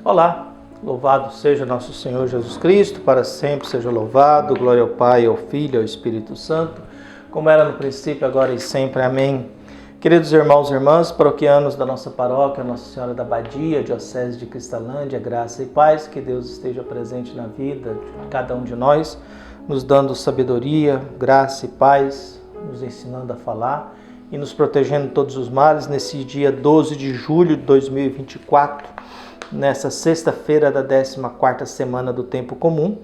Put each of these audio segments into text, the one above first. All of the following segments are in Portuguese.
Olá, louvado seja nosso Senhor Jesus Cristo, para sempre seja louvado, glória ao Pai, ao Filho e ao Espírito Santo, como era no princípio, agora e sempre. Amém. Queridos irmãos e irmãs, paroquianos da nossa paróquia, Nossa Senhora da Badia, Diocese de Cristalândia, graça e paz, que Deus esteja presente na vida de cada um de nós, nos dando sabedoria, graça e paz, nos ensinando a falar e nos protegendo de todos os males nesse dia 12 de julho de 2024, nessa sexta-feira da 14ª semana do Tempo Comum.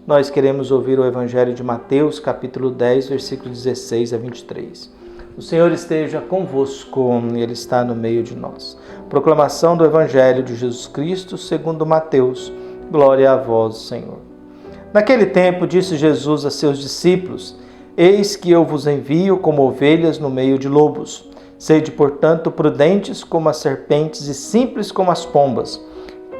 Nós queremos ouvir o Evangelho de Mateus, capítulo 10, versículo 16 a 23. O Senhor esteja convosco, Ele está no meio de nós. Proclamação do Evangelho de Jesus Cristo, segundo Mateus. Glória a vós, Senhor. Naquele tempo disse Jesus a seus discípulos: Eis que eu vos envio como ovelhas no meio de lobos. Sede, portanto, prudentes como as serpentes e simples como as pombas.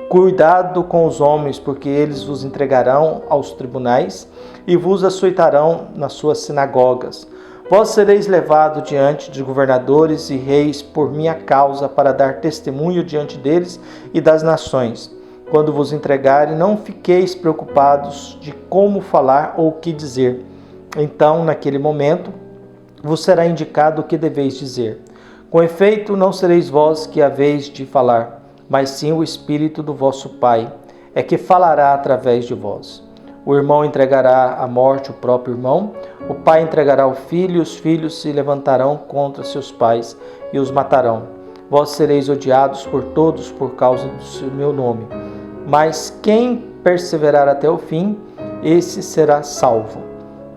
Cuidado com os homens, porque eles vos entregarão aos tribunais e vos açoitarão nas suas sinagogas. Vós sereis levados diante de governadores e reis por minha causa, para dar testemunho diante deles e das nações. Quando vos entregarem, não fiqueis preocupados de como falar ou o que dizer. Então, naquele momento, vos será indicado o que deveis dizer. Com efeito, não sereis vós que haveis de falar, mas sim o Espírito do vosso Pai, é que falará através de vós. O irmão entregará à morte o próprio irmão, o pai entregará o filho, e os filhos se levantarão contra seus pais e os matarão. Vós sereis odiados por todos por causa do meu nome. Mas quem perseverar até o fim, esse será salvo.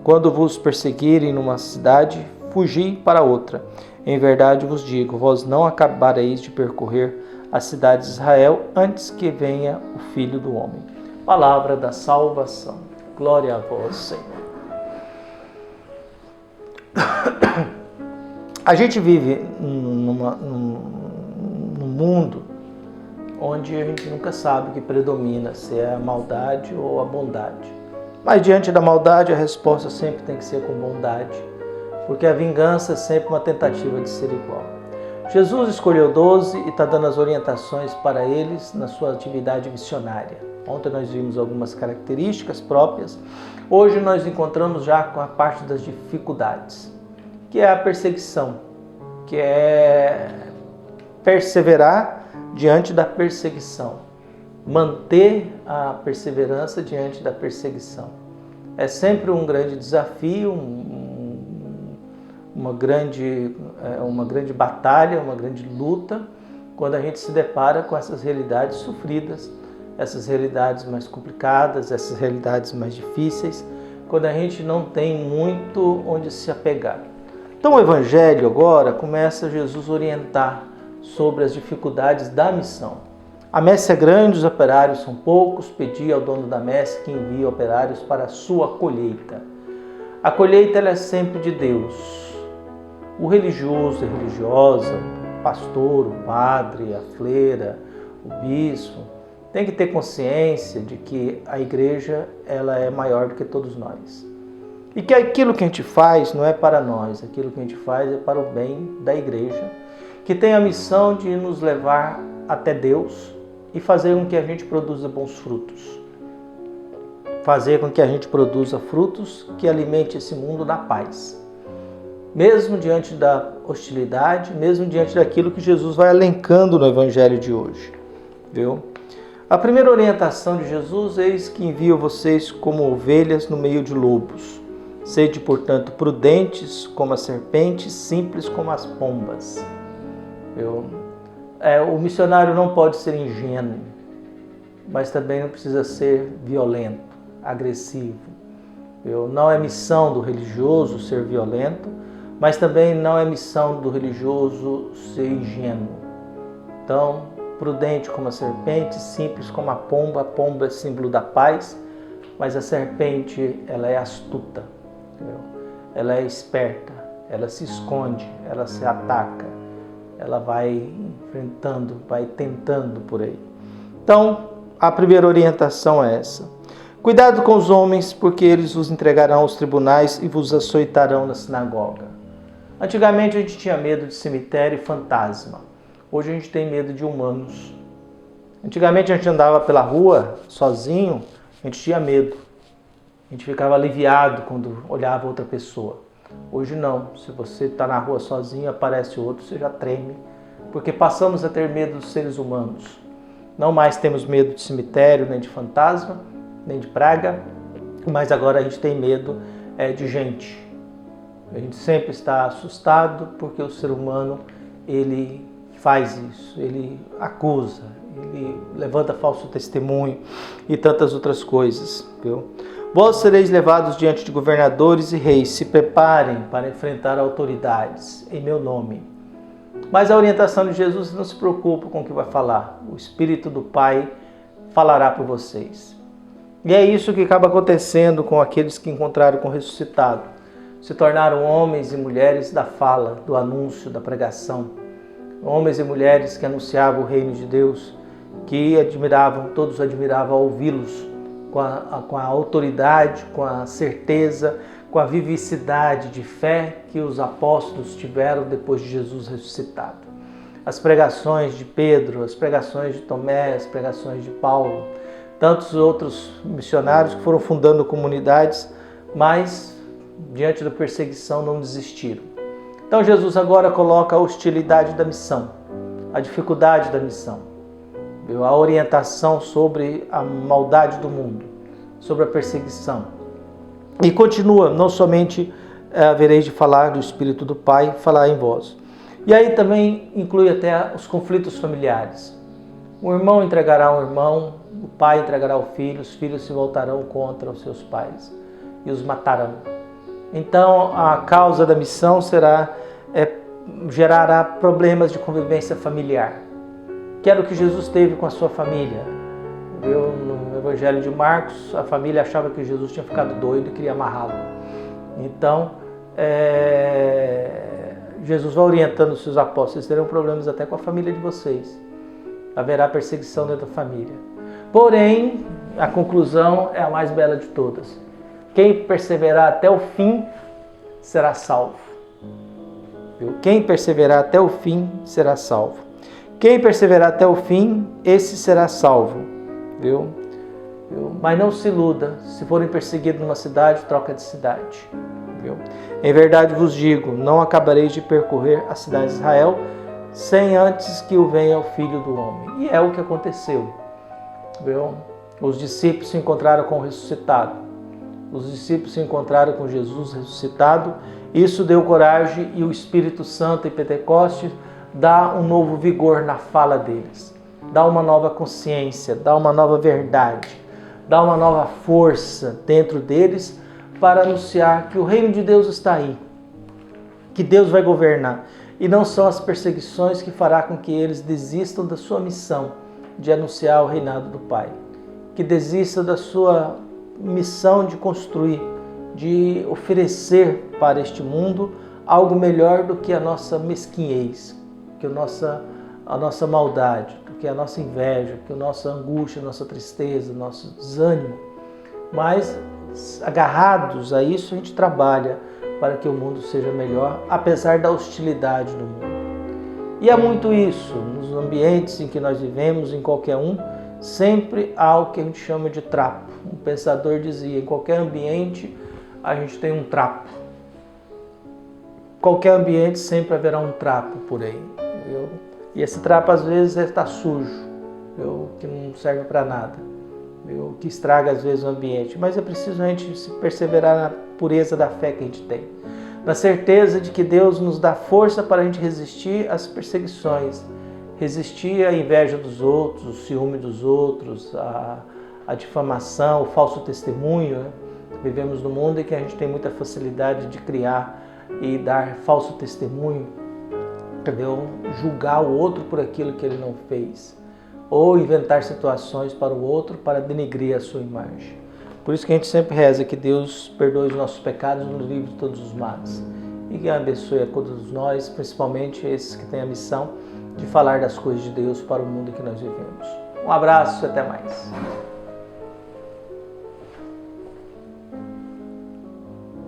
Quando vos perseguirem numa cidade, fugi para outra. Em verdade vos digo, vós não acabareis de percorrer a cidade de Israel antes que venha o Filho do Homem. Palavra da salvação. Glória a vós, Senhor. A gente vive num mundo onde a gente nunca sabe o que predomina, se é a maldade ou a bondade. Mas diante da maldade, a resposta sempre tem que ser com bondade, porque a vingança é sempre uma tentativa de ser igual. Jesus escolheu 12 e está dando as orientações para eles na sua atividade missionária. Ontem nós vimos algumas características próprias. Hoje nós encontramos já com a parte das dificuldades, que é a perseguição, que é perseverar diante da perseguição. Manter a perseverança diante da perseguição. É sempre um grande desafio, uma grande batalha, uma grande luta, quando a gente se depara com essas realidades sofridas, essas realidades mais complicadas, essas realidades mais difíceis, quando a gente não tem muito onde se apegar. Então o Evangelho agora começa Jesus a orientar sobre as dificuldades da missão. A messe é grande, os operários são poucos, pedi ao dono da messe que envie operários para a sua colheita. A colheita ela é sempre de Deus. O religioso, a religiosa, o pastor, o padre, a freira, o bispo, tem que ter consciência de que a igreja ela é maior do que todos nós. E que aquilo que a gente faz não é para nós, aquilo que a gente faz é para o bem da igreja, que tem a missão de nos levar até Deus, e fazer com que a gente produza bons frutos. Fazer com que a gente produza frutos que alimente esse mundo na paz. Mesmo diante da hostilidade, mesmo diante daquilo que Jesus vai elencando no Evangelho de hoje. Viu? A primeira orientação de Jesus é: eis que envio vocês como ovelhas no meio de lobos. Sede, portanto, prudentes como as serpentes, simples como as pombas. Viu? O missionário não pode ser ingênuo, mas também não precisa ser violento, agressivo. Não é missão do religioso ser violento, mas também não é missão do religioso ser ingênuo. Então, prudente como a serpente, simples como a pomba é símbolo da paz, mas a serpente ela é astuta, ela é esperta, ela se esconde, ela se ataca. Ela vai enfrentando, vai tentando por aí. Então, a primeira orientação é essa. Cuidado com os homens, porque eles vos entregarão aos tribunais e vos açoitarão na sinagoga. Antigamente a gente tinha medo de cemitério e fantasma. Hoje a gente tem medo de humanos. Antigamente a gente andava pela rua sozinho, a gente tinha medo. A gente ficava aliviado quando olhava outra pessoa. Hoje não. Se você está na rua sozinho, aparece outro, você já treme. Porque passamos a ter medo dos seres humanos. Não mais temos medo de cemitério, nem de fantasma, nem de praga. Mas agora a gente tem medo de gente. A gente sempre está assustado porque o ser humano, ele faz isso. Ele acusa, ele levanta falso testemunho e tantas outras coisas, viu? Vós sereis levados diante de governadores e reis. Se preparem para enfrentar autoridades em meu nome. Mas a orientação de Jesus, não se preocupe com o que vai falar. O Espírito do Pai falará por vocês. E é isso que acaba acontecendo com aqueles que encontraram com o ressuscitado. Se tornaram homens e mulheres da fala, do anúncio, da pregação. Homens e mulheres que anunciavam o reino de Deus, que todos admiravam ao ouvi-los, com a autoridade, com a certeza, com a vivacidade de fé que os apóstolos tiveram depois de Jesus ressuscitado. As pregações de Pedro, as pregações de Tomé, as pregações de Paulo, tantos outros missionários que foram fundando comunidades, mas diante da perseguição não desistiram. Então Jesus agora coloca a hostilidade da missão, a dificuldade da missão, a orientação sobre a maldade do mundo, sobre a perseguição. E continua, não somente havereis de falar do Espírito do Pai, falar em vós. E aí também inclui até os conflitos familiares. O irmão entregará um irmão, o pai entregará o filho, os filhos se voltarão contra os seus pais e os matarão. Então a causa da missão gerará problemas de convivência familiar, que era o que Jesus teve com a sua família. No Evangelho de Marcos, a família achava que Jesus tinha ficado doido e queria amarrá-lo. Então, Jesus vai orientando os seus apóstolos: vocês terão problemas até com a família de vocês. Haverá perseguição dentro da família. Porém, a conclusão é a mais bela de todas. Quem perseverar até o fim será salvo. Quem perseverar até o fim será salvo. Quem perseverar até o fim, esse será salvo. Mas não se iluda. Se forem perseguidos numa cidade, troca de cidade. Em verdade vos digo, não acabareis de percorrer a cidade de Israel sem antes que o venha o Filho do Homem. E é o que aconteceu. Os discípulos se encontraram com o ressuscitado. Os discípulos se encontraram com Jesus ressuscitado. Isso deu coragem e o Espírito Santo em Pentecostes dá um novo vigor na fala deles. Dá uma nova consciência, dá uma nova verdade, dá uma nova força dentro deles para anunciar que o reino de Deus está aí, que Deus vai governar. E não são as perseguições que fará com que eles desistam da sua missão de anunciar o reinado do Pai, que desista da sua missão de construir, de oferecer para este mundo algo melhor do que a nossa mesquinhez, que a nossa maldade, do que a nossa inveja, que a nossa angústia, a nossa tristeza, nosso desânimo. Mas, agarrados a isso, a gente trabalha para que o mundo seja melhor, apesar da hostilidade do mundo. E é muito isso, nos ambientes em que nós vivemos, em qualquer um, sempre há o que a gente chama de trapo. Um pensador dizia, em qualquer ambiente a gente tem um trapo. Qualquer ambiente sempre haverá um trapo por aí. E esse trapo às vezes está sujo, que não serve para nada, que estraga às vezes o ambiente. Mas é preciso a gente se perseverar na pureza da fé que a gente tem, na certeza de que Deus nos dá força para a gente resistir às perseguições, resistir à inveja dos outros, o ciúme dos outros, a difamação, o falso testemunho. Vivemos num mundo em que a gente tem muita facilidade de criar e dar falso testemunho, julgar o outro por aquilo que ele não fez, ou inventar situações para o outro para denegrir a sua imagem. Por isso que a gente sempre reza que Deus perdoe os nossos pecados e nos livre de todos os males. E que abençoe a todos nós, principalmente esses que têm a missão de falar das coisas de Deus para o mundo em que nós vivemos. Um abraço e até mais.